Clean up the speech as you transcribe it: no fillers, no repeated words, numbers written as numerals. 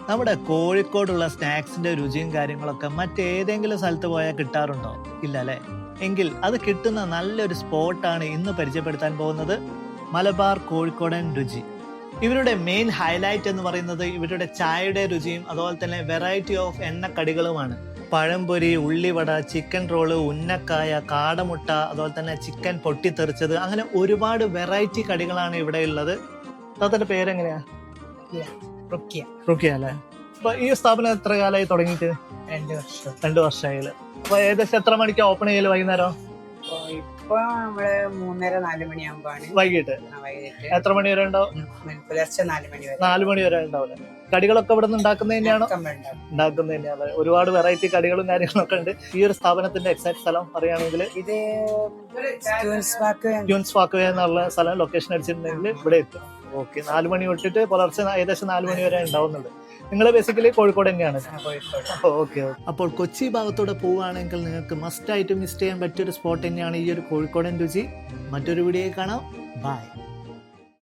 നമ്മുടെ കോഴിക്കോടുള്ള സ്നാക്സിന്റെ രുചിയും കാര്യങ്ങളൊക്കെ മറ്റേതെങ്കിലും സ്ഥലത്ത് പോയാൽ കിട്ടാറുണ്ടോ? ഇല്ല അല്ലേ? എങ്കിൽ അത് കിട്ടുന്ന നല്ലൊരു സ്പോട്ടാണ് ഇന്ന് പരിചയപ്പെടുത്താൻ പോകുന്നത്, മലബാർ കോഴിക്കോടൻ രുചി. ഇവരുടെ മെയിൻ ഹൈലൈറ്റ് എന്ന് പറയുന്നത് ഇവരുടെ ചായയുടെ രുചിയും അതുപോലെ തന്നെ വെറൈറ്റി ഓഫ് എണ്ണക്കടികളുമാണ്. പഴംപൊരി, ഉള്ളിവട, ചിക്കൻ റോള്, ഉന്നക്കായ, കാടമുട്ട, അതുപോലെ തന്നെ ചിക്കൻ പൊട്ടിത്തെറിച്ചത്, അങ്ങനെ ഒരുപാട് വെറൈറ്റി കടികളാണ് ഇവിടെ ഉള്ളത്. താത്തന്റെ പേരെങ്ങനെയാ? റുക്കിയ അല്ലേ? അപ്പൊ ഈ സ്ഥാപനം എത്ര കാലമായി തുടങ്ങിയിട്ട്? 2 വർഷമായില്ല. അപ്പൊ ഏകദേശം എത്ര മണിക്കാ ഓപ്പൺ ചെയ്യല്? വൈകുന്നേരം ഇപ്പൊ നമ്മള് 3:30-4 മണിയാകുമ്പോഴാണ്. വൈകിട്ട് എത്ര മണി വരെ ഉണ്ടാവും? പുലർച്ചെ 4 മണി വരെ. 4 മണി വരെ ഉണ്ടാവില്ല. കടികളൊക്കെ ഇവിടെ നിന്ന് ഉണ്ടാക്കുന്നത് തന്നെയാണോ? ഉണ്ടാക്കുന്നത് തന്നെയാണ്. ഒരുപാട് വെറൈറ്റി കടികളും കാര്യങ്ങളൊക്കെ ഉണ്ട്. ഈ ഒരു സ്ഥാപനത്തിന്റെ എക്സാക്ട് സ്ഥലം പറയുകയാണെങ്കിൽ ഇത് ക്യൂൻസ് വാക്ക്വേ എന്നുള്ള സ്ഥലം ലൊക്കേഷൻ അടിച്ചിട്ടുണ്ടെങ്കിൽ ഇവിടെ എത്തും. ഓക്കെ. 4 മണി തൊട്ടിട്ട് പുലർച്ചെ ഏകദേശം 4 മണി വരെ ഉണ്ടാവുന്നുണ്ട്. നിങ്ങൾ ബേസിക്കലി കോഴിക്കോട് തന്നെയാണ്? ഓക്കെ. അപ്പോൾ കൊച്ചി ഭാഗത്തൂടെ പോവുകയാണെങ്കിൽ നിങ്ങൾക്ക് മസ്റ്റ് ആയിട്ട് മിസ് ചെയ്യാൻ പറ്റിയൊരു സ്പോട്ട് തന്നെയാണ് ഈ ഒരു കോഴിക്കോടൻ രുചി. മറ്റൊരു വീഡിയോയിൽ കാണാം. ബൈ.